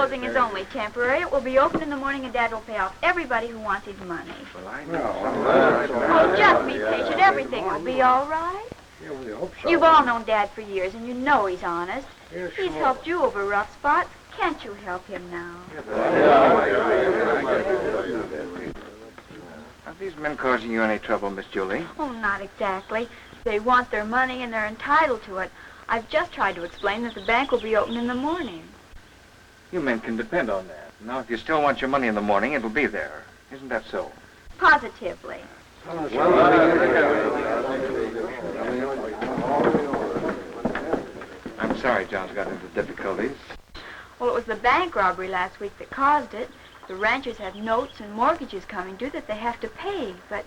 closing is only temporary. It will be open in the morning, and Dad will pay off everybody who wants his money. Well, I know. Oh, just be patient. Everything will be all right. Yeah, we hope so. You've all known Dad for years, and you know he's honest. Yeah, He's helped you over rough spots. Can't you help him now? Are these men causing you any trouble, Miss Julie? Oh, not exactly. They want their money, and they're entitled to it. I've just tried to explain that the bank will be open in the morning. You men can depend on that. Now, if you still want your money in the morning, it'll be there. Isn't that so? Positively. I'm sorry John's got into difficulties. Well, it was the bank robbery last week that caused it. The ranchers have notes and mortgages coming due that they have to pay, but,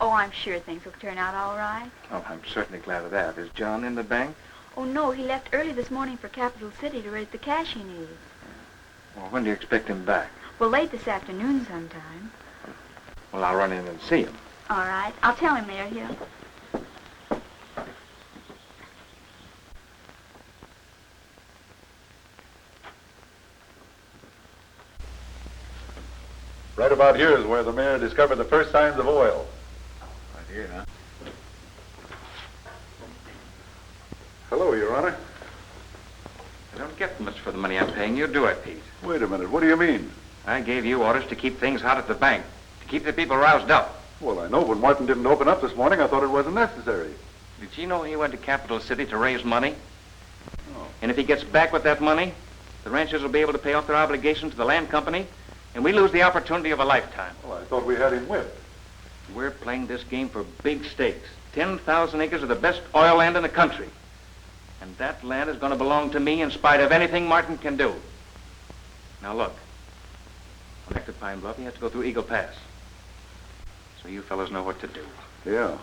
oh, I'm sure things will turn out all right. Oh, I'm certainly glad of that. Is John in the bank? Oh, no, he left early this morning for Capital City to raise the cash he needs. Well, when do you expect him back? Well, late this afternoon sometime. Well, I'll run in and see him. All right. I'll tell him they're here. Right about here is where the mayor discovered the first signs of oil. Right here, huh? Hello, Your Honor. I don't get much for the money I'm paying you, do I, Pete? Wait a minute, what do you mean? I gave you orders to keep things hot at the bank, to keep the people roused up. Well, I know when Martin didn't open up this morning, I thought it wasn't necessary. Did you know he went to Capital City to raise money? Oh. And if he gets back with that money, the ranchers will be able to pay off their obligation to the land company, and we lose the opportunity of a lifetime. Well, I thought we had him whipped. We're playing this game for big stakes. 10,000 acres of the best oil land in the country. And that land is going to belong to me in spite of anything Martin can do. Now look, back to Pine Bluff, he has to go through Eagle Pass. So you fellows know what to do. Yeah.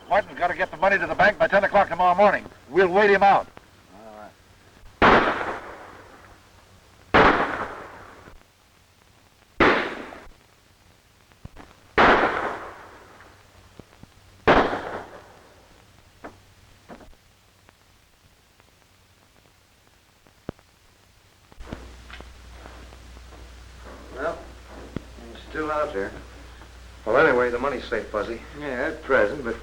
Martin's got to get the money to the bank by 10 o'clock tomorrow morning. We'll wait him out. All right. Well, he's still out there. Well, anyway, the money's safe, Fuzzy. Yeah, at present, but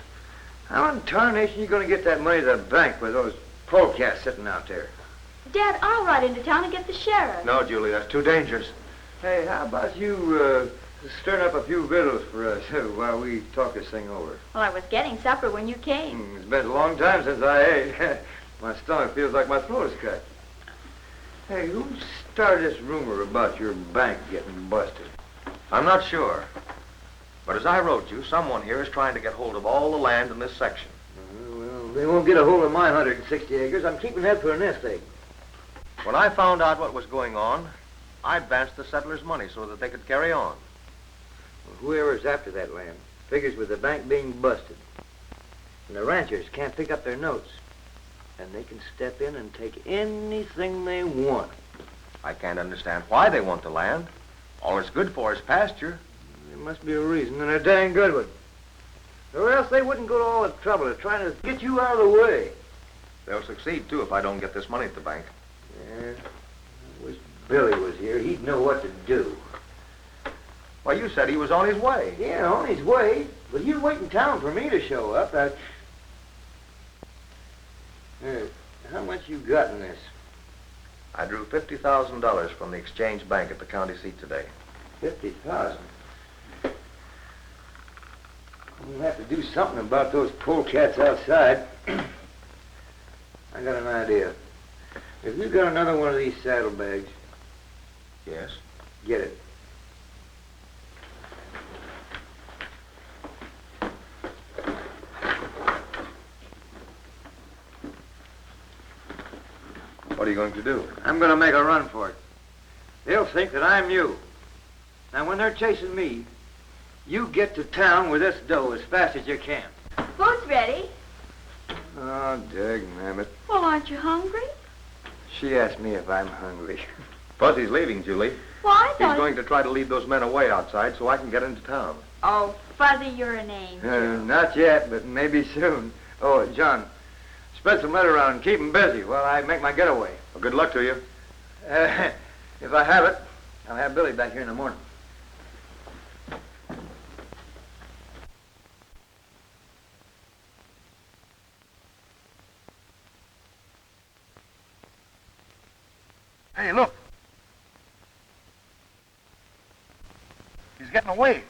how in tarnation are you going to get that money to the bank with those polecats sitting out there? Dad, I'll ride into town and get the sheriff. No, Julie, that's too dangerous. Hey, how about you stirring up a few victuals for us while we talk this thing over? Well, I was getting supper when you came. It's been a long time since I ate. My stomach feels like my throat is cut. Hey, who started this rumor about your bank getting busted? I'm not sure. But as I wrote you, someone here is trying to get hold of all the land in this section. Well, they won't get a hold of my 160 acres. I'm keeping that for a nest egg. When I found out what was going on, I advanced the settlers' money so that they could carry on. Well, whoever's after that land, Figures with the bank being busted. And the ranchers can't pick up their notes. And they can step in and take anything they want. I can't understand why they want the land. All it's good for is pasture. There must be a reason, and a dang good one. Or else they wouldn't go to all the trouble of trying to get you out of the way. They'll succeed, too, if I don't get this money at the bank. Yeah, I wish Billy was here. He'd know what to do. Well, you said he was on his way. Yeah, on his way. But he'd wait in town for me to show up. How much you got in this? I drew $50,000 from the exchange bank at the county seat today. 50,000. We'll have to do something about those polecats outside. I got an idea. If you got another one of these saddlebags, Yes? get it. What are you going to do? I'm going to make a run for it. They'll think that I'm you. Now, when they're chasing me, you get to town with this dough as fast as you can. Food's ready. Oh, dagnabbit. Well, aren't you hungry? She asked me if I'm hungry. Fuzzy's leaving, Julie. Well, I He's thought... going to try to lead those men away outside so I can get into town. Oh, Fuzzy, you're an angel. Not yet, but maybe soon. Oh, John, spread some letter around and keep 'em busy while I make my getaway. Well, good luck to you. If I have it, I'll have Billy back here in the morning. Hey, look. He's getting away.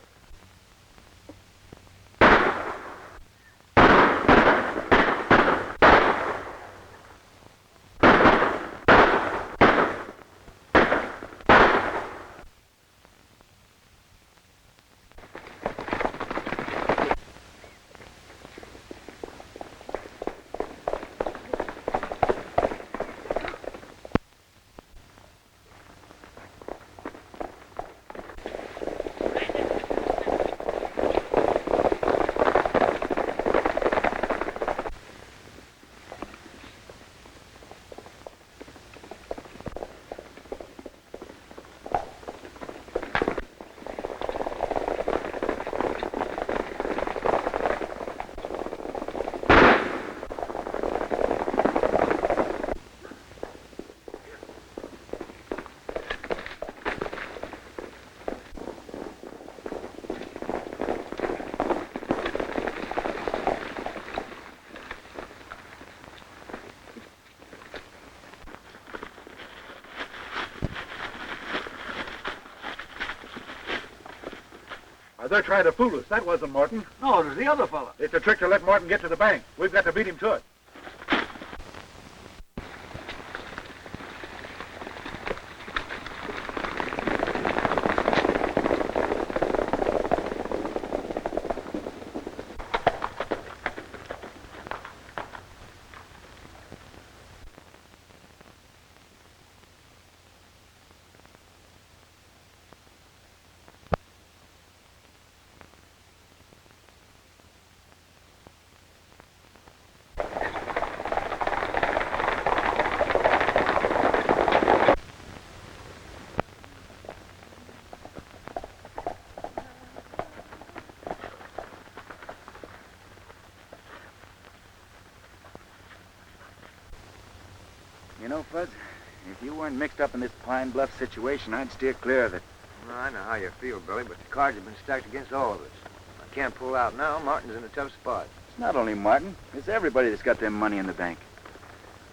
They're trying to fool us. That wasn't Morton. No, it was the other fella. It's a trick to let Morton get to the bank. We've got to beat him to it. You know, Fuzz, if you weren't mixed up in this Pine Bluff situation, I'd steer clear of it. Well, I know how you feel, Billy, but the cards have been stacked against all of us. I can't pull out now. Martin's in a tough spot. It's not only Martin. It's everybody that's got their money in the bank.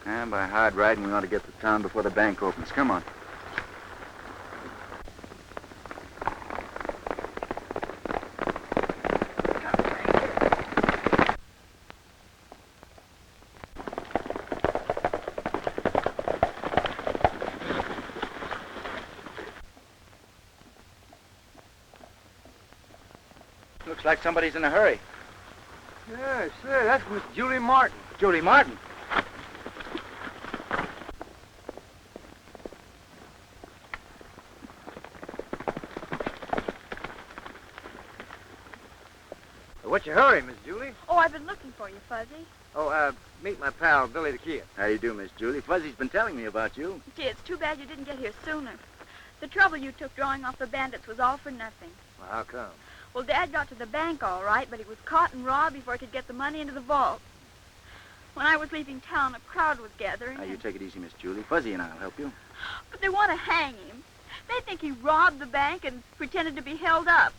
And by hard riding, we ought to get to town before the bank opens. Come on. Looks like somebody's in a hurry. Yeah, sure. That's Miss Julie Martin. Julie Martin. What's your hurry, Miss Julie? Oh, I've been looking for you, Fuzzy. Oh, meet my pal, Billy the Kid. How you do, Miss Julie? Fuzzy's been telling me about you. Gee, it's too bad you didn't get here sooner. The trouble you took drawing off the bandits was all for nothing. Well, how come? Well, Dad got to the bank all right, but he was caught and robbed before he could get the money into the vault. When I was leaving town, a crowd was gathering. Now, you take it easy, Miss Julie. Fuzzy and I'll help you. But they want to hang him. They think he robbed the bank and pretended to be held up.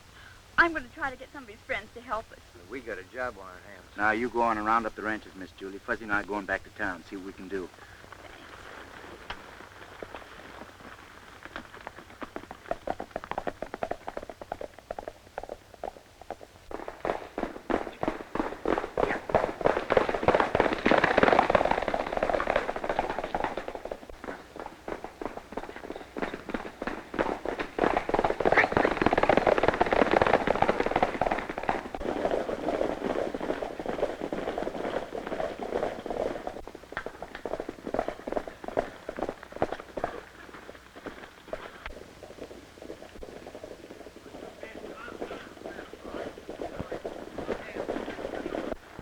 I'm going to try to get some of his friends to help us. We got a job on our hands. Now, you go on and round up the ranches, Miss Julie. Fuzzy and I are going back to town, see what we can do.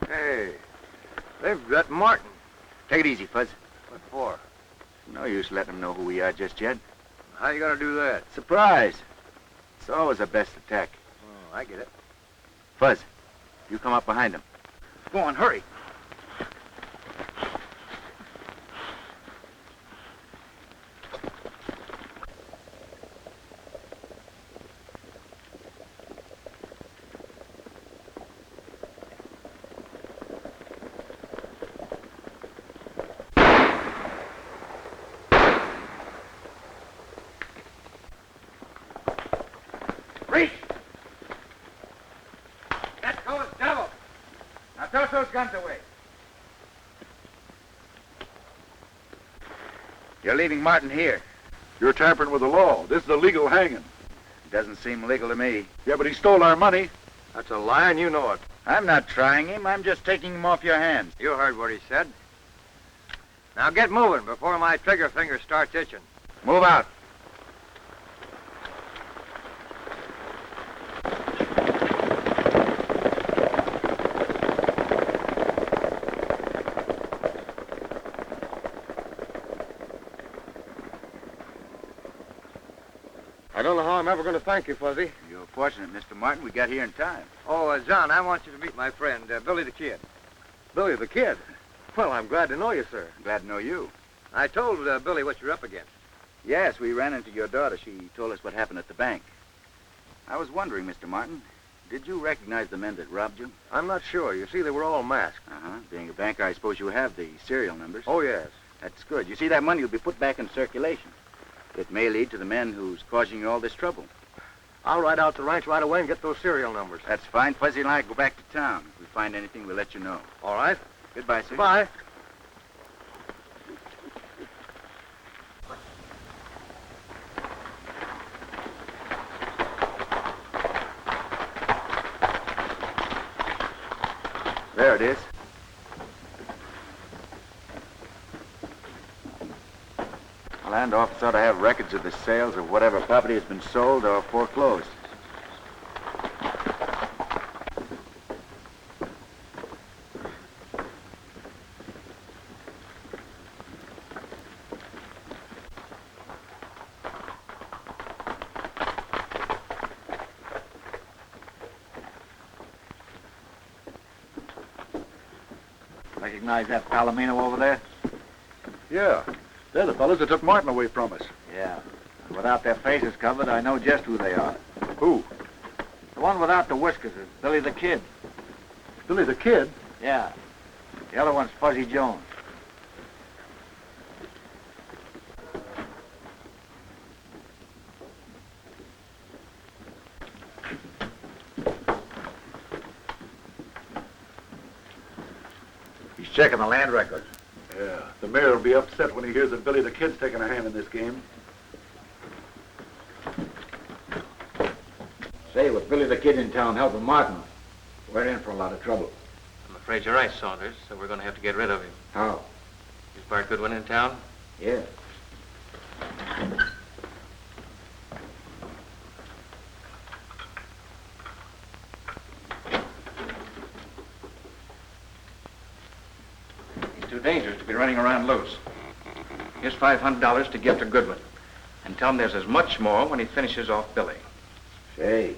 Hey, they've got Martin. Take it easy, Fuzz. What for? No use letting them know who we are just yet. How you gonna do that? Surprise. It's always the best attack. Oh, I get it. Fuzz, you come up behind them. Go on, hurry. Reach! That goes double. Now toss those guns away. You're leaving Martin here. You're tampering with the law. This is a legal hanging. Doesn't seem legal to me. Yeah, but he stole our money. That's a lie, and you know it. I'm not trying him. I'm just taking him off your hands. You heard what he said. Now get moving before my trigger finger starts itching. Move out. I don't know how I'm ever going to thank you, Fuzzy. You're fortunate, Mr. Martin. We got here in time. Oh, John, I want you to meet my friend, Billy the Kid. Billy the Kid? Well, I'm glad to know you, sir. Glad to know you. I told Billy what you're up against. Yes, we ran into your daughter. She told us what happened at the bank. I was wondering, Mr. Martin, did you recognize the men that robbed you? I'm not sure. You see, they were all masked. Uh-huh. Being a banker, I suppose you have the serial numbers. Oh, yes. That's good. You see, that money will be put back in circulation. It may lead to the men who's causing you all this trouble. I'll ride out to the ranch right away and get those serial numbers. That's fine. Fuzzy and I go back to town. If we find anything, we'll let you know. All right. Goodbye, sir. Bye. There it is. The land office ought to have records of the sales of whatever property has been sold or foreclosed. Recognize that Palomino over there? Yeah. They're the fellas that took Martin away from us. Yeah. Without their faces covered, I know just who they are. Who? The one without the whiskers is Billy the Kid. Billy the Kid? Yeah. The other one's Fuzzy Jones. He's checking the land records. Yeah. The mayor will be upset when he hears that Billy the Kid's taking a hand in this game. Say, with Billy the Kid in town helping Martin, we're in for a lot of trouble. I'm afraid you're right, Saunders, so we're going to have to get rid of him. How? Is Bart Goodwin in town? Yeah. too dangerous to be running around loose. Here's $500 to give to Goodwin. And tell him there's as much more when he finishes off Billy. Say,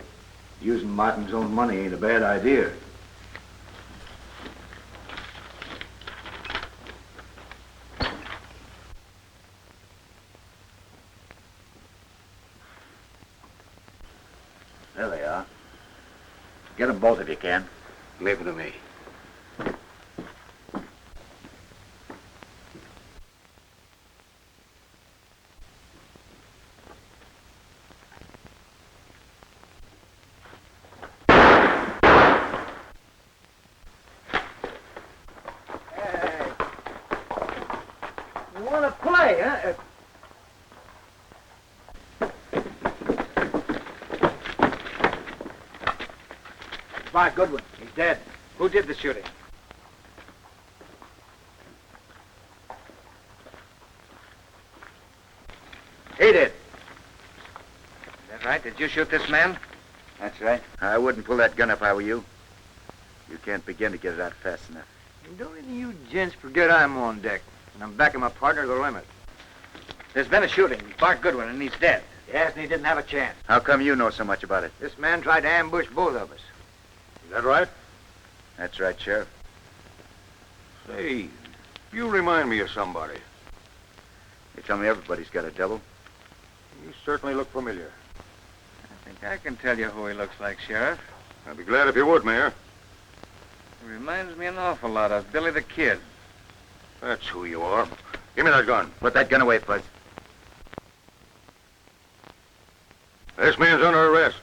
using Martin's own money ain't a bad idea. There they are. Get them both if you can. Leave it to me. You want to play, huh? Bart Goodwin. He's dead. Who did the shooting? He did. Is that right? Did you shoot this man? That's right. I wouldn't pull that gun if I were you. You can't begin to get it out fast enough. Don't any of you gents forget I'm on deck, and I'm backing my partner to the limit. There's been a shooting. Bart Goodwin, and he's dead. Yes, and he didn't have a chance. How come you know so much about it? This man tried to ambush both of us. Is that right? That's right, Sheriff. Say, you remind me of somebody. You tell me everybody's got a double. You certainly look familiar. I think I can tell you who he looks like, Sheriff. I'd be glad if you would, Mayor. He reminds me an awful lot of Billy the Kid. That's who you are. Give me that gun. Put that gun away, Fuzz. This man's under arrest.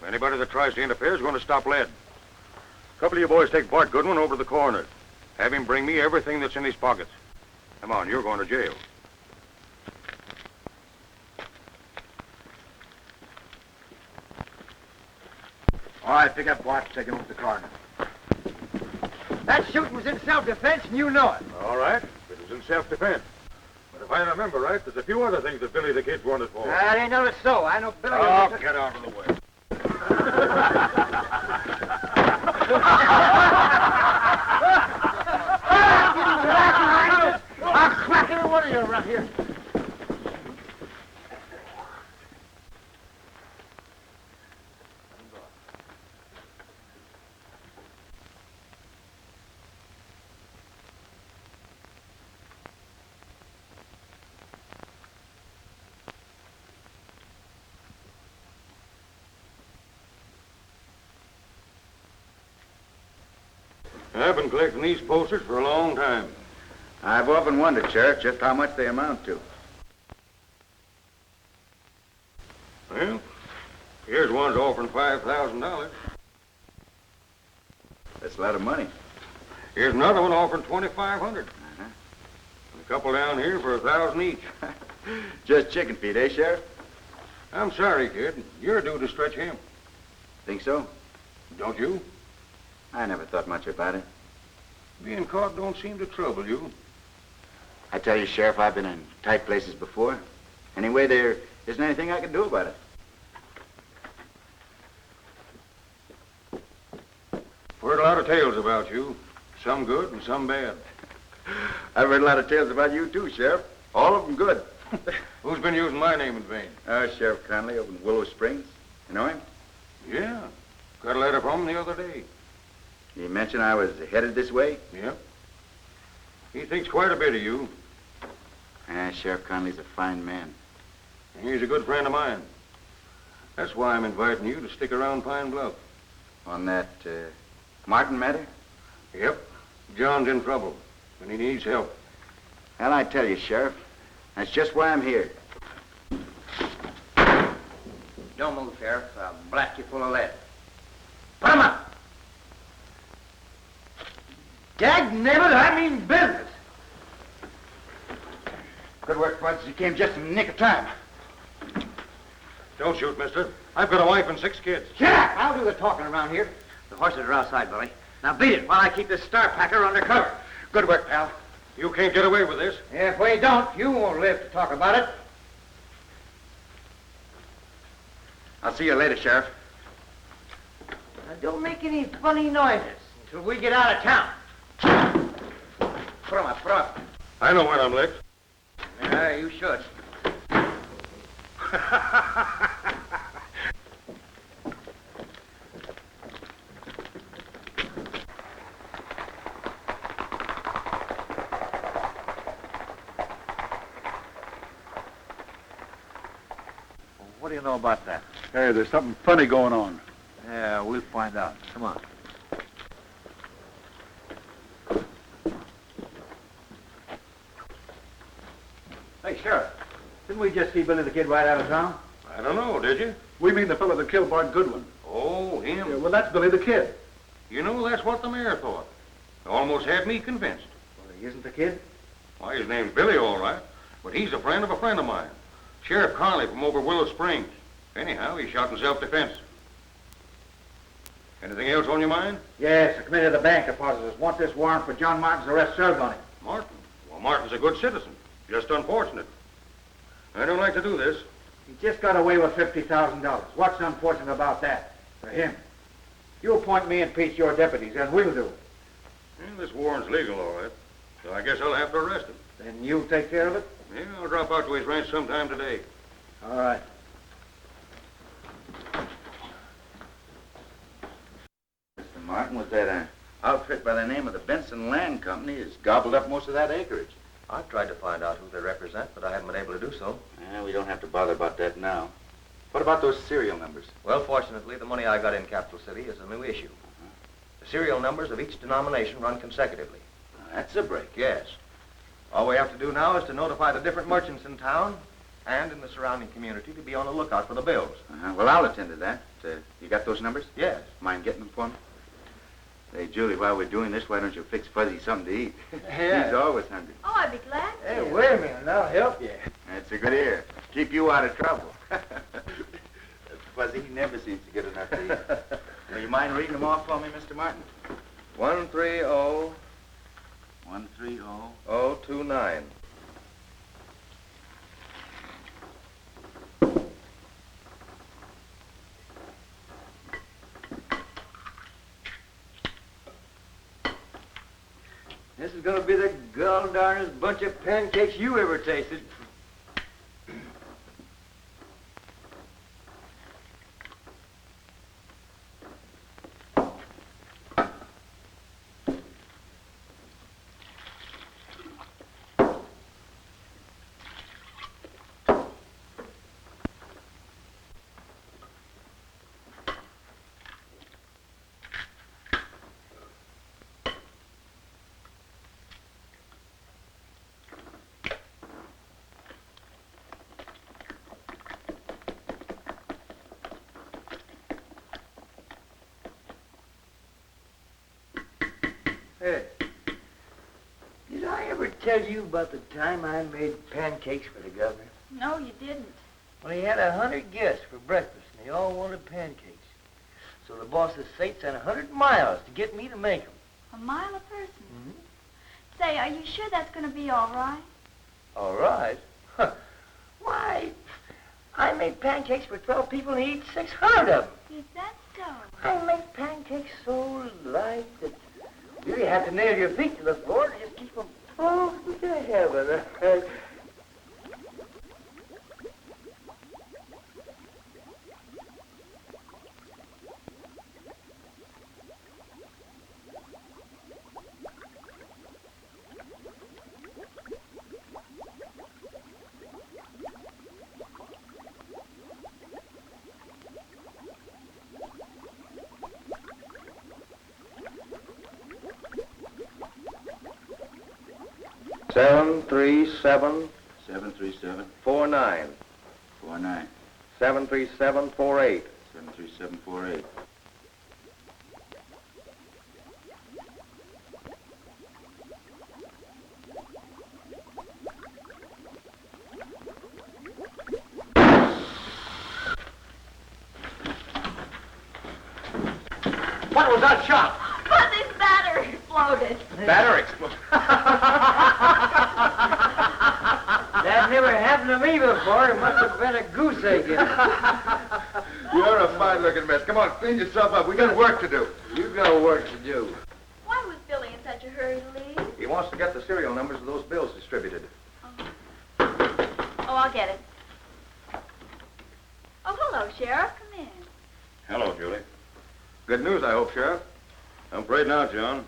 Anybody that tries to interfere is going to stop lead. A couple of you boys take Bart Goodwin over to the coroner. Have him bring me everything that's in his pockets. Come on, you're going to jail. All right, pick up Bart, take him over to the coroner. That shooting was in self-defense, and you know it. All right. It was in self-defense. But if I remember right, there's a few other things that Billy the Kid's wanted for. That ain't never so. I know Billy... Oh, get out of the way. I'll crack every one of you around here. I've been collecting these posters for a long time. I've often wondered, Sheriff, just how much they amount to. Well, here's one's offering $5,000. That's a lot of money. Here's another one offering $2,500. Uh-huh. A couple down here for $1,000 each. Just chicken feed, eh, Sheriff? I'm sorry, kid. You're due to stretch him. Think so? Don't you? I never thought much about it. Being caught don't seem to trouble you. I tell you, Sheriff, I've been in tight places before. Anyway, there isn't anything I can do about it. Heard a lot of tales about you. Some good and some bad. I've heard a lot of tales about you, too, Sheriff. All of them good. Who's been using my name in vain? Sheriff Conley over in Willow Springs. You know him? Yeah. Got a letter from him the other day. He mentioned I was headed this way? Yeah. He thinks quite a bit of you. Sheriff Conley's a fine man. He's a good friend of mine. That's why I'm inviting you to stick around Pine Bluff. On that, Martin matter? Yep. John's in trouble, and he needs help. Well, I tell you, Sheriff, that's just why I'm here. Don't move, Sheriff. I'll blast you full of lead. Put 'em up! Dag nabbit, I mean business. Good work, Fudge. You came just in the nick of time. Don't shoot, mister. I've got a wife and 6 kids. Shut up! I'll do the talking around here. The horses are outside, Billy. Now beat it while I keep this star packer under cover. Good work, pal. You can't get away with this. If we don't, you won't live to talk about it. I'll see you later, Sheriff. Now don't make any funny noises until we get out of town. Put 'em up. I know when I'm licked. Yeah, you should. What do you know about that? Hey, there's something funny going on. Yeah, we'll find out. Come on. Hey, Sheriff, didn't we just see Billy the Kid right out of town? I don't know, did you? We mean the fellow that killed Bart Goodwin. Oh, him. Yeah, well, that's Billy the Kid. You know, that's what the mayor thought. Almost had me convinced. Well, he isn't the kid? Why, his name's Billy, all right. But he's a friend of mine. Sheriff Conley from over Willow Springs. Anyhow, he shot in self-defense. Anything else on your mind? Yes, the committee of the bank depositors want this warrant for John Martin's arrest served on him. Martin? Well, Martin's a good citizen. Just unfortunate. I don't like to do this. He just got away with $50,000. What's unfortunate about that? For him. You appoint me and Pete your deputies, and we'll do it. Well, this warrant's legal, all right. So I guess I'll have to arrest him. Then you'll take care of it? Yeah, I'll drop out to his ranch sometime today. All right. Mr. Martin, was that an outfit by the name of the Benson Land Company has gobbled up most of that acreage? I've tried to find out who they represent, but I haven't been able to do so. We don't have to bother about that now. What about those serial numbers? Well, fortunately, the money I got in Capital City is a new issue. The serial numbers of each denomination run consecutively. That's a break. Yes. All we have to do now is to notify the different merchants in town and in the surrounding community to be on the lookout for the bills. Well, I'll attend to that. You got those numbers? Yes. Mind getting them for me? Say, Julie, while we're doing this, why don't you fix Fuzzy something to eat? Yeah. He's always hungry. Oh, I'd be glad to. Hey, wait a minute. I'll help you. That's a good ear. Keep you out of trouble. Fuzzy, he never seems to get enough to eat. Now, you mind reading them off for me, Mr. Martin? 130 130. 029. This is going to be the gall darnest bunch of pancakes you ever tasted. Hey, did I ever tell you about the time I made pancakes for the governor? No, you didn't. Well, he had 100 guests for breakfast, and they all wanted pancakes. So the boss of the state sent 100 miles to get me to make them. A mile a person. Mm-hmm. Say, are you sure that's going to be all right? All right. Why, I make pancakes for 12 people and eat 600 of them. Is that so? I make pancakes so light that you really have to nail your feet to the floor to just keep them floating to heaven. Seven, 3-7, 737 49. 49 737 48. 73748. What was that shot? Fuzzy's battery exploded. Battery exploded. That never happened to me before. It must have been a goose egg in it. You're a fine-looking mess. Come on, clean yourself up. We got work to do. You got work to do. Why was Billy in such a hurry to leave? He He wants to get the serial numbers of those bills distributed. Oh, I'll get it. Oh, hello, Sheriff. Come in. Hello, Julie. Good news, I hope, Sheriff. I'm afraid not, John.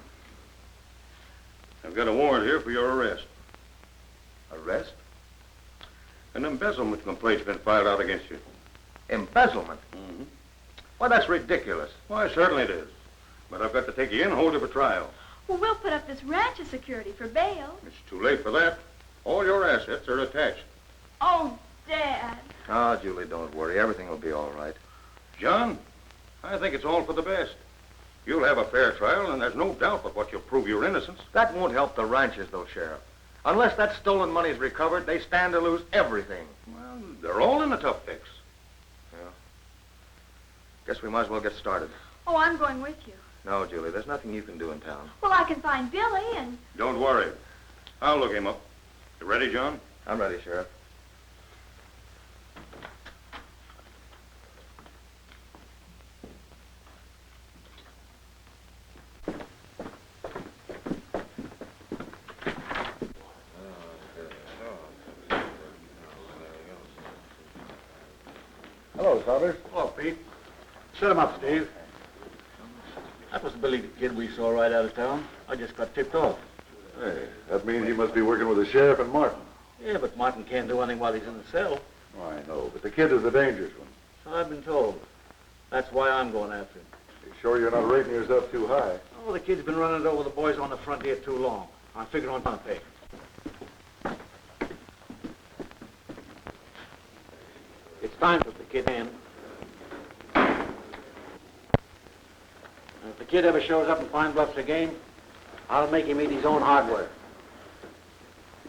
I've got a warrant here for your arrest. Arrest? An embezzlement complaint's been filed out against you. Embezzlement? Mm-hmm. Why, that's ridiculous. Why, certainly it is. But I've got to take you in and hold you for trial. Well, we'll put up this ranch as security for bail. It's too late for that. All your assets are attached. Oh, Dad. Ah, Julie, don't worry. Everything will be all right. John, I think it's all for the best. You'll have a fair trial, and there's no doubt but what you'll prove your innocence. That won't help the ranchers, though, Sheriff. Unless that stolen money is recovered, they stand to lose everything. Well, they're all in a tough fix. Yeah. Guess we might as well get started. Oh, I'm going with you. No, Julie, there's nothing you can do in town. Well, I can find Billy and... Don't worry. I'll look him up. You ready, John? I'm ready, Sheriff. Hello, Saunders. Hello, Pete. Set him up, Steve. That was Billy the Kid we saw right out of town. I just got tipped off. Hey, that means he must be working with the sheriff and Martin. Yeah, but Martin can't do anything while he's in the cell. Oh, I know, but the kid is the dangerous one. So I've been told. That's why I'm going after him. You sure you're not rating yourself too high? Oh, the kid's been running it over the boys on the frontier too long. I figured on trying to pay. It's time to put the kid in. If the kid ever shows up and Pine Bluff's a game, I'll make him eat his own hardware.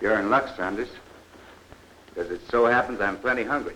You're in luck, Saunders. Because it so happens I'm plenty hungry.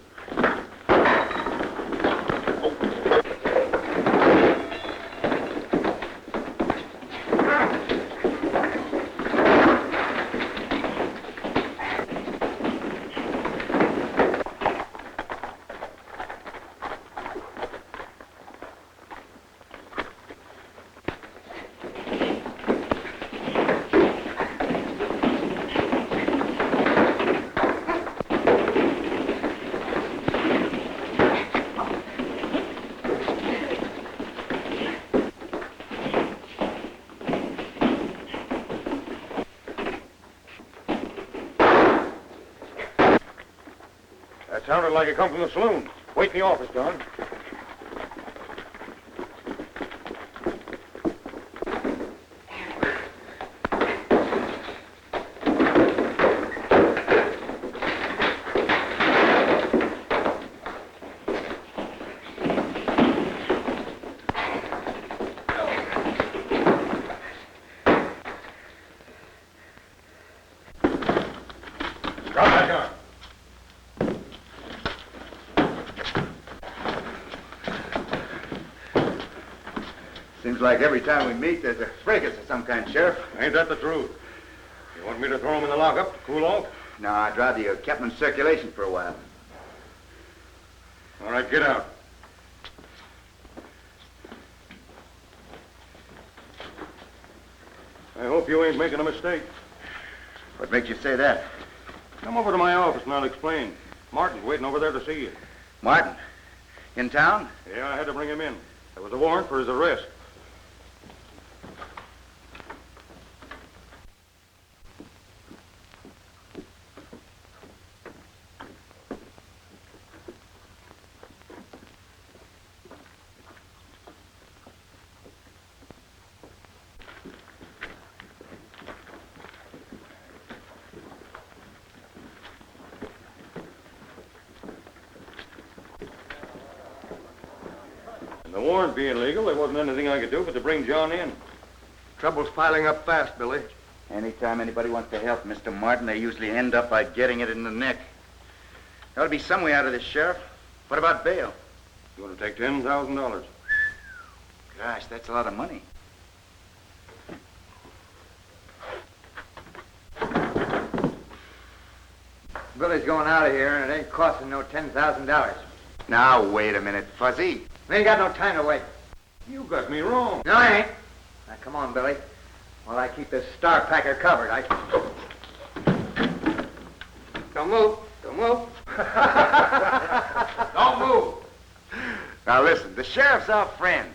That sounded like it come from the saloon. Wait in the office, John. Drop that gun. Seems like every time we meet, there's a fracas of some kind, Sheriff. Ain't that the truth? You want me to throw him in the lockup to cool off? No, I'd rather you kept him in circulation for a while. All right, get out. I hope you ain't making a mistake. What makes you say that? Come over to my office and I'll explain. Martin's waiting over there to see you. Martin? In town? Yeah, I had to bring him in. There was a warrant for his arrest. The warrant being legal, there wasn't anything I could do but to bring John in. Trouble's piling up fast, Billy. Anytime anybody wants to help Mr. Martin, they usually end up by getting it in the neck. There'll be some way out of this, Sheriff. What about bail? You want to take $10,000? Gosh, that's a lot of money. Billy's going out of here, and it ain't costing no $10,000. Now, wait a minute, Fuzzy. We ain't got no time to wait. You got me wrong. No, I ain't. Now, come on, Billy. While I keep this star packer covered, Don't move. Don't move. Don't move. Now listen, the sheriff's our friend.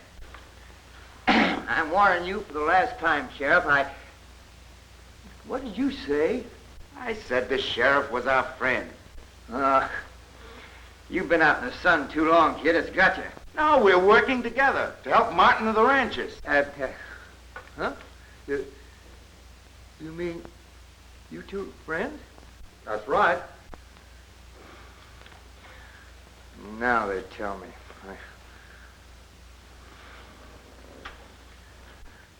I'm warning you for the last time, Sheriff. What did you say? I said the sheriff was our friend. You've been out in the sun too long, kid. It's got you. No, we're working together to help Martin and the ranchers. Huh? You mean you two friends? That's right. Now they tell me.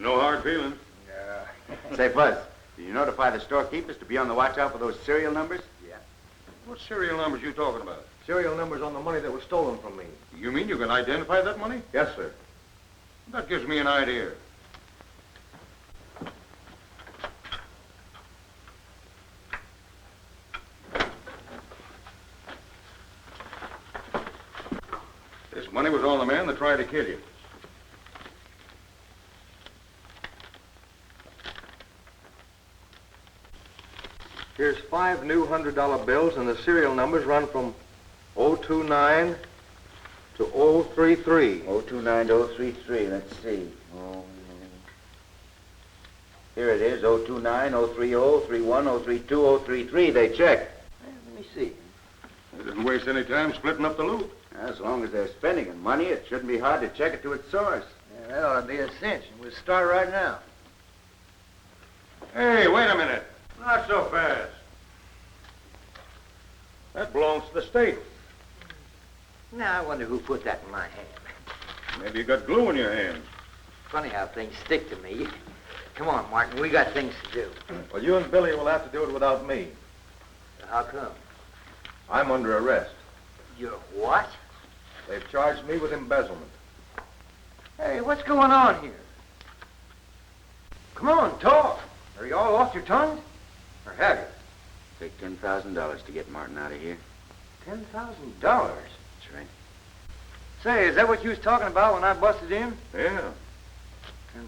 No hard feelings. Yeah. Say, Buzz, did you notify the storekeepers to be on the watch out for those serial numbers? Yeah. What serial numbers you talking about? Serial numbers on the money that was stolen from me. You mean you can identify that money? Yes, sir. That gives me an idea. This money was on the man that tried to kill you. Here's 5 new $100 bills, and the serial numbers run from 029 to 033. 029 to 033, let's see. Here it is, 029, 030, 31, 032, 033. They check. Let me see. They didn't waste any time splitting up the loot. As long as they're spending money, it shouldn't be hard to check it to its source. Yeah, that ought to be a cinch. We'll start right now. Hey, wait a minute. Not so fast. That belongs to the state. Now, I wonder who put that in my hand. Maybe you got glue in your hand. Funny how things stick to me. Come on, Martin. We got things to do. Well, you and Billy will have to do it without me. How come? I'm under arrest. You're what? They've charged me with embezzlement. Hey, what's going on here? Come on, talk. Are you all off your tongues? Or have you? Take $10,000 to get Martin out of here. $10,000? That's right. Say, is that what you was talking about when I busted in? Yeah.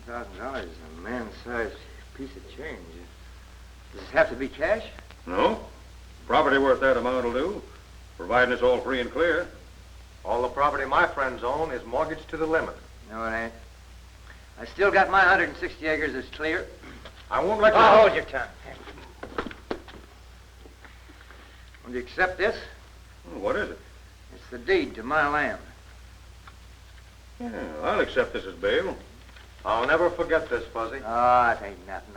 $10,000 is a man-sized piece of change. Does it have to be cash? No. Property worth that amount will do, providing it's all free and clear. All the property my friends own is mortgaged to the limit. No, it ain't. I still got my 160 acres that's clear. I won't let you... Oh, hold your tongue. Will you accept this? Well, what is it? It's the deed to my land. Yeah, I'll accept this as bail. I'll never forget this, Fuzzy. Oh, it ain't nothing.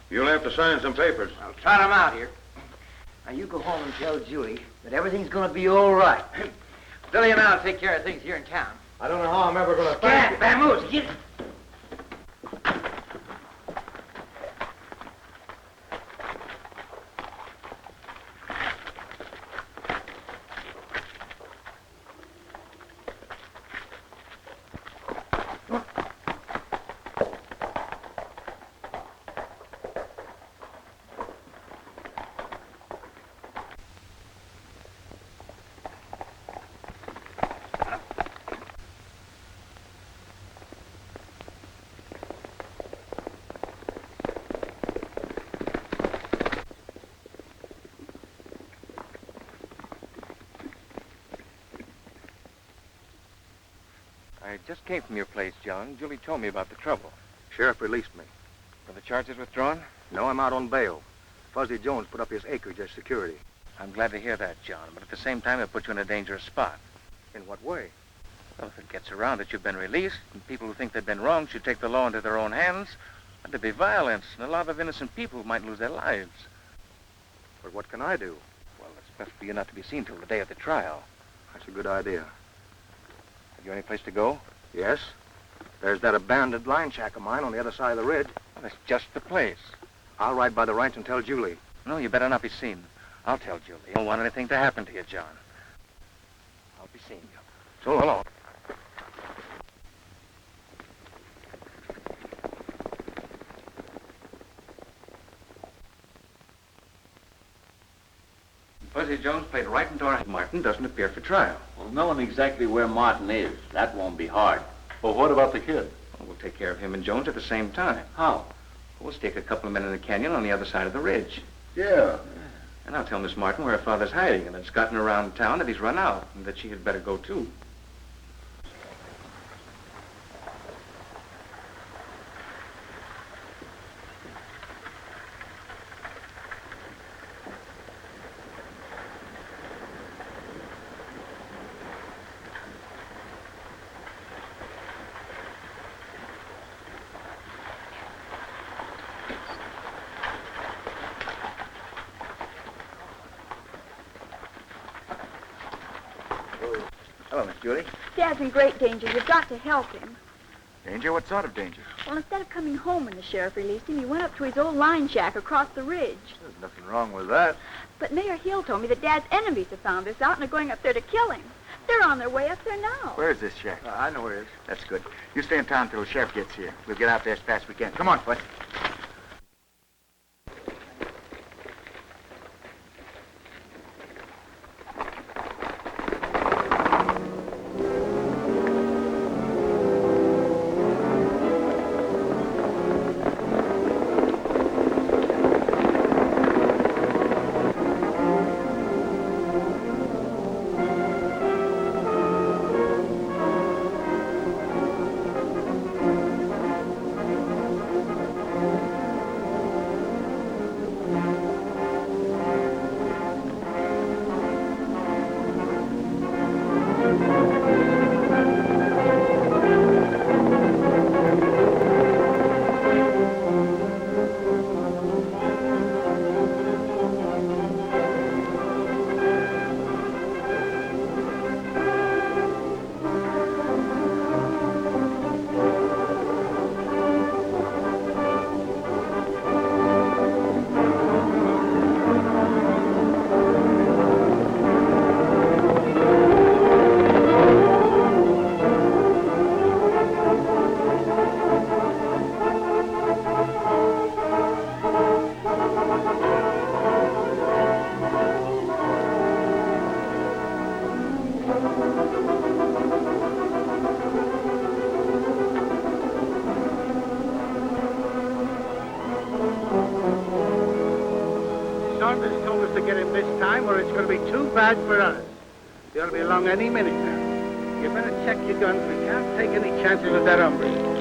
You'll have to sign some papers. I'll trot 'em out here. Now, you go home and tell Julie that everything's going to be all right. Billy and I'll take care of things here in town. I don't know how I'm ever going to thank you. Vamoose, get it. I just came from your place, John. Julie told me about the trouble. Sheriff released me. Were the charges withdrawn? No, I'm out on bail. Fuzzy Jones put up his acreage as security. I'm glad to hear that, John, but at the same time, it put you in a dangerous spot. In what way? Well, if it gets around that you've been released, and people who think they've been wronged should take the law into their own hands, then there'd be violence, and a lot of innocent people might lose their lives. But what can I do? Well, it's best for you not to be seen till the day of the trial. That's a good idea. Have you any place to go? Yes. There's that abandoned line shack of mine on the other side of the ridge. Well, that's just the place. I'll ride by the ranch and tell Julie. No, you better not be seen. I'll tell Julie. I don't want anything to happen to you, John. I'll be seeing you. So long. Fuzzy Jones played right into our... Martin doesn't appear for trial. Well, knowing exactly where Martin is, that won't be hard. Well, what about the kid? We'll take care of him and Jones at the same time. How? We'll stake a couple of men in the canyon on the other side of the ridge. Yeah. And I'll tell Miss Martin where her father's hiding and that it's gotten around town that he's run out and that she had better go too. Hello, Miss Julie. Dad's in great danger. You've got to help him. Danger? What sort of danger? Well, instead of coming home when the sheriff released him, he went up to his old line shack across the ridge. There's nothing wrong with that. But Mayor Hill told me that Dad's enemies have found this out and are going up there to kill him. They're on their way up there now. Where's this shack? I know where it is. That's good. You stay in town till the sheriff gets here. We'll get out there as fast as we can. Come on, Bud. Saunders told us to get him this time or it's going to be too bad for us. He ought to be along any minute now. You better check your guns. We can't take any chances with that hombre.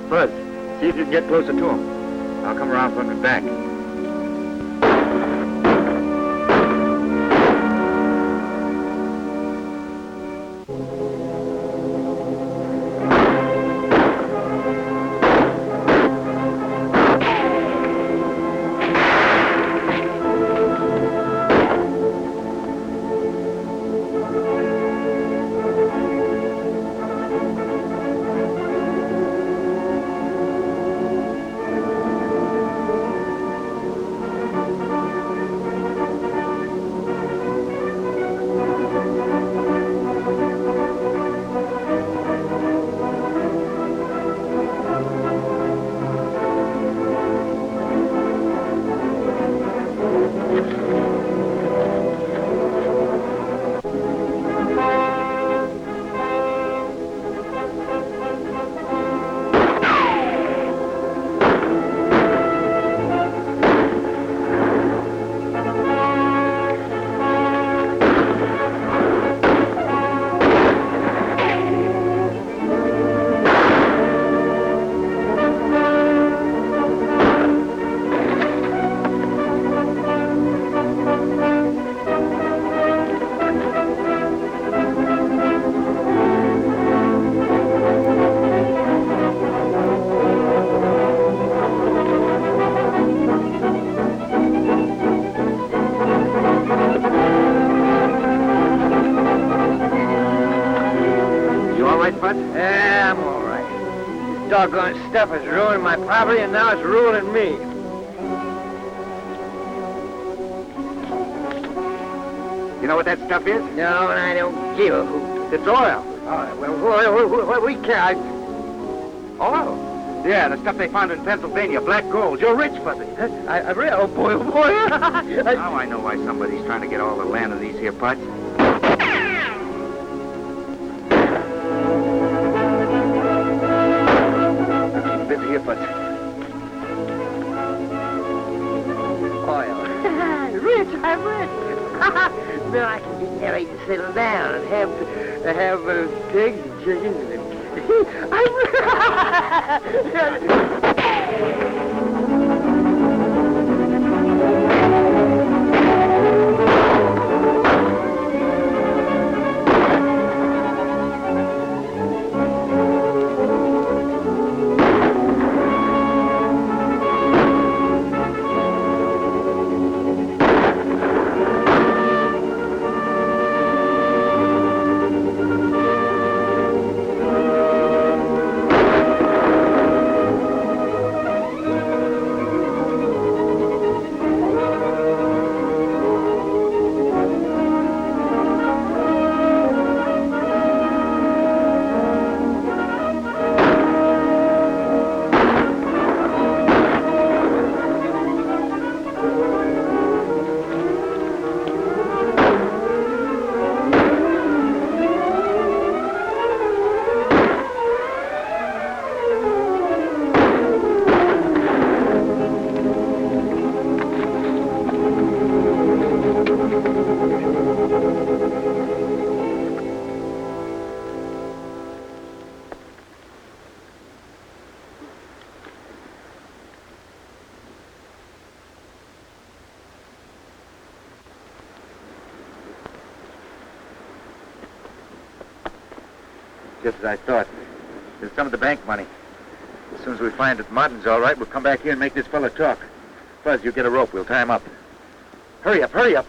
Bud, see if you can get closer to him. I'll come around from the back. Yeah, I'm all right. This doggone stuff has ruined my property, and now it's ruining me. You know what that stuff is? No, and I don't give a hoot. It's oil. Well, we can't. Oil? Yeah, the stuff they found in Pennsylvania, black gold. You're rich, Fuzzy. Oh, boy. Now I know why somebody's trying to get all the land of these here parts. Keep busy here, Fuzzy. Oil. Rich, I'm rich. Then I can get married and settle down and have pigs and chickens and... Just as I thought. There's some of the bank money. As soon as we find that Martin's all right, we'll come back here and make this fella talk. Fuzz, you get a rope. We'll tie him up. Hurry up, hurry up.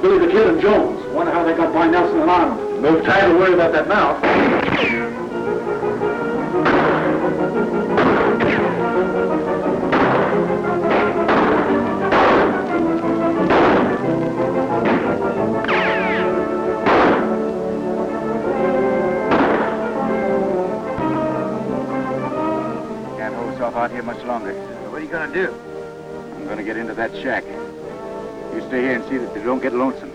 Billy the Kid and Jones. Wonder how they got by Nelson and Arnold. No time to worry about that now. myself out here much longer. What are you gonna do? I'm gonna get into that shack. You stay here and see that they don't get lonesome.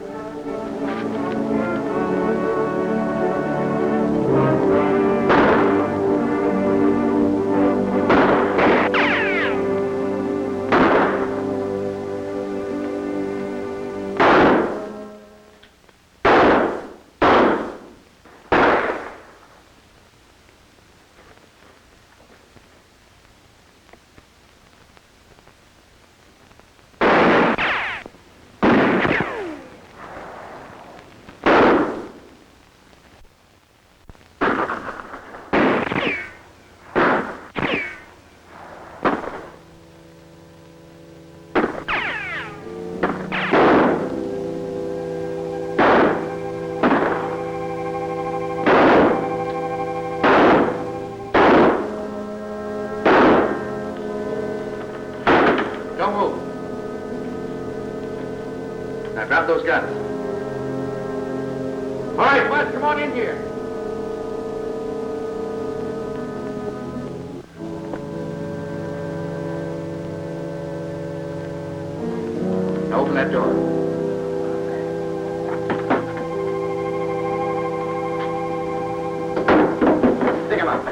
Don't move. Now drop those guns. All right, Bud, come on in here. Now open that door. Stick him up.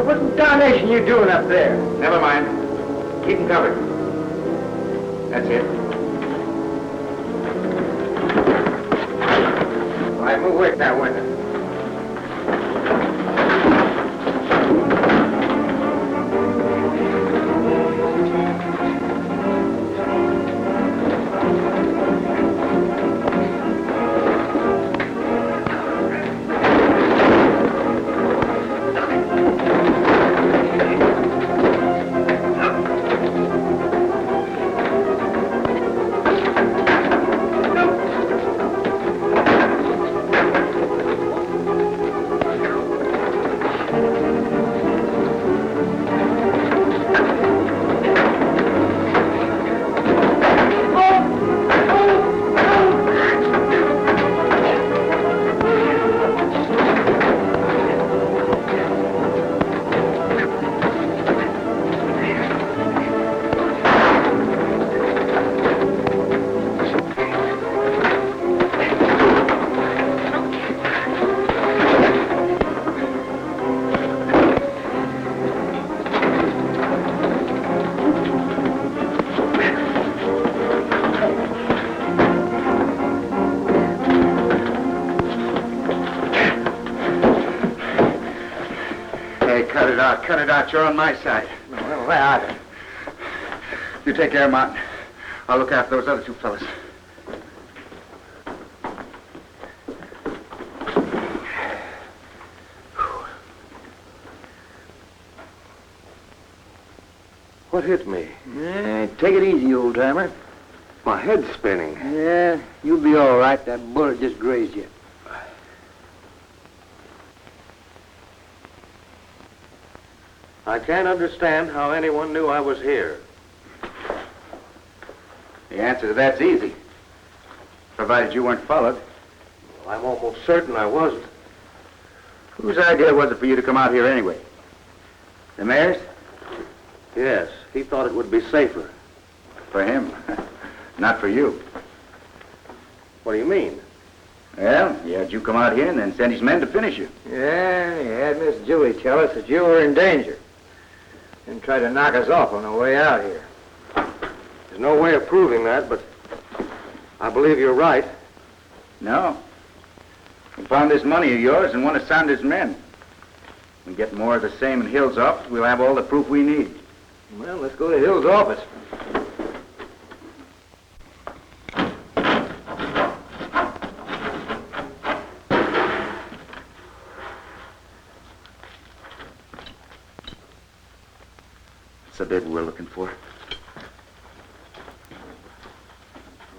What in darnation you doing up there? Never mind. Keep him covered. That's it. All right, move away from that window. Cut it out. You're on my side. Well, where are they? You take care of Martin. I'll look after those other two fellas. What hit me? Take it easy, old-timer. My head's spinning. Yeah, you'll be all right. That bullet just grazed you. I can't understand how anyone knew I was here. The answer to that's easy. Provided you weren't followed. Well, I'm almost certain I wasn't. Whose idea was it for you to come out here anyway? The mayor's? Yes, he thought it would be safer. For him. Not for you. What do you mean? Well, he had you come out here and then send his men to finish you. Yeah, he had Miss Julie tell us that you were in danger. And tried to knock us off on the way out here. There's no way of proving that, but I believe you're right. No. We found this money of yours and want to sound his men. We get more of the same in Hill's office, we'll have all the proof we need. Well, let's go to Hill's office. The bid we're looking for.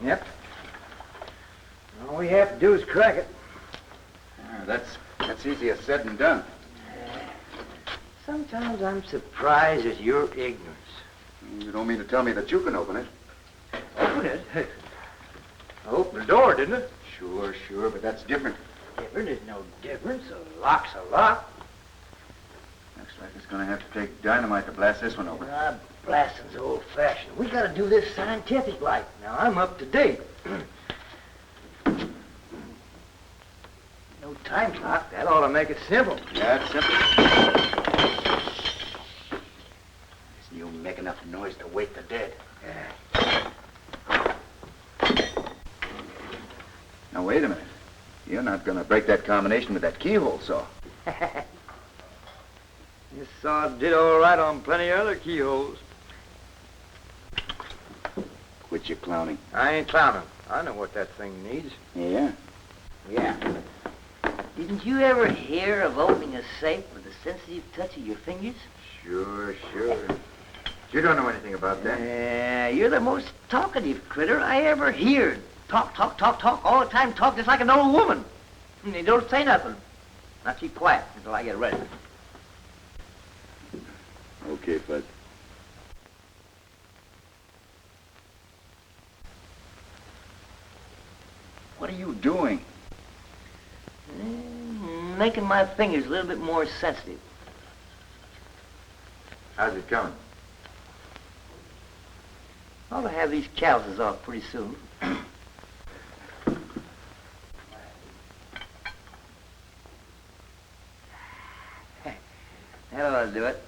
Yep. All we have to do is crack it. That's easier said than done. Sometimes I'm surprised at your ignorance. You don't mean to tell me that you can open it? Open it? I opened the door, didn't I? Sure, but that's different. Different is no difference. A lock's a lock. Looks like it's gonna have to take dynamite to blast this one over. Blasting's old-fashioned. We gotta do this scientific-like. Now, I'm up to date. No time clock. That ought to make it simple. Yeah, it's simple. This new make enough noise to wake the dead. Now, wait a minute. You're not gonna break that combination with that keyhole saw. This saw did all right on plenty of other keyholes. Quit your clowning. I ain't clowning. I know what that thing needs. Yeah? Yeah. Didn't you ever hear of opening a safe with a sensitive touch of your fingers? Sure. You don't know anything about that. Yeah, you're the most talkative critter I ever heard. Talk, all the time, talk just like an old woman. And you don't say nothing. Now keep quiet until I get ready. Okay, Fuzz. What are you doing? Making my fingers a little bit more sensitive. How's it coming? I'll have these calluses off pretty soon. That ought to do it.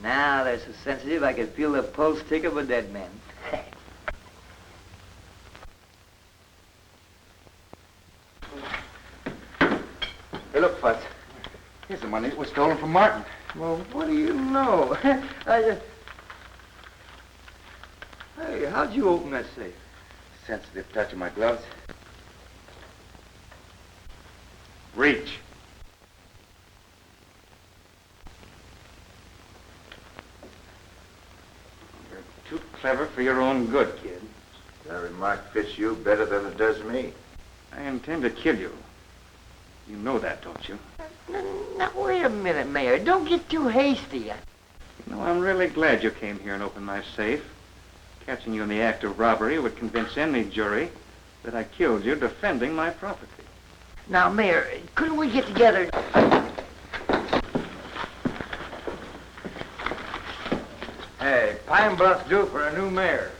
Now they're so sensitive I can feel the pulse tick of a dead man. Hey, look, Fuzz. Here's the money that was stolen from Martin. Well, what do you know? Hey, how'd you open that safe? Sensitive touch of my gloves. Reach. You're too clever for your own good, kid. That remark fits you better than it does me. I intend to kill you. You know that, don't you? Now, wait a minute, Mayor. Don't get too hasty. You know, I'm really glad you came here and opened my safe. Catching you in the act of robbery would convince any jury that I killed you defending my property. Now, Mayor, couldn't we get together? Hey, Pine Bluff's due for a new mayor.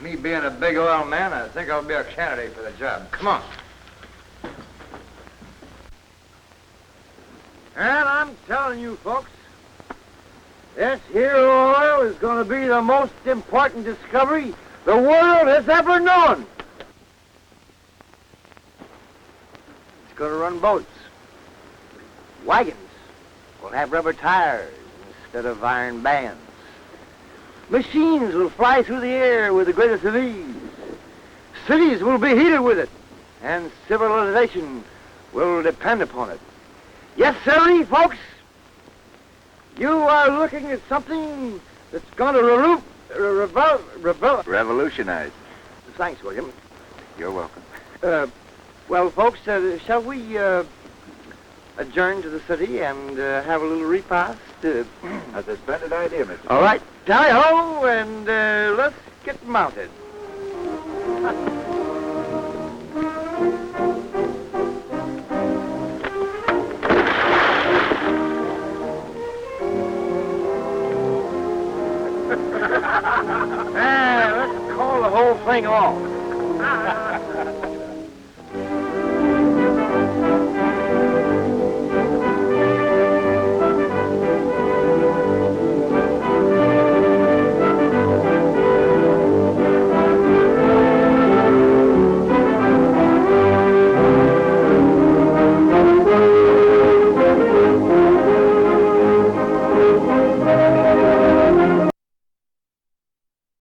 Me being a big oil man, I think I'll be a candidate for the job. Come on. And I'm telling you, folks, this here oil is going to be the most important discovery the world has ever known. It's going to run boats. Wagons will have rubber tires instead of iron bands. Machines will fly through the air with the greatest of ease. Cities will be heated with it, and civilization will depend upon it. Yes, sir, folks. You are looking at something that's going to Revolutionize. Thanks, William. You're welcome. Well, folks, shall we adjourn to the city and have a little repast? That's a splendid idea, Mr. All right, tally-ho, and let's get mounted. Let's call the whole thing off.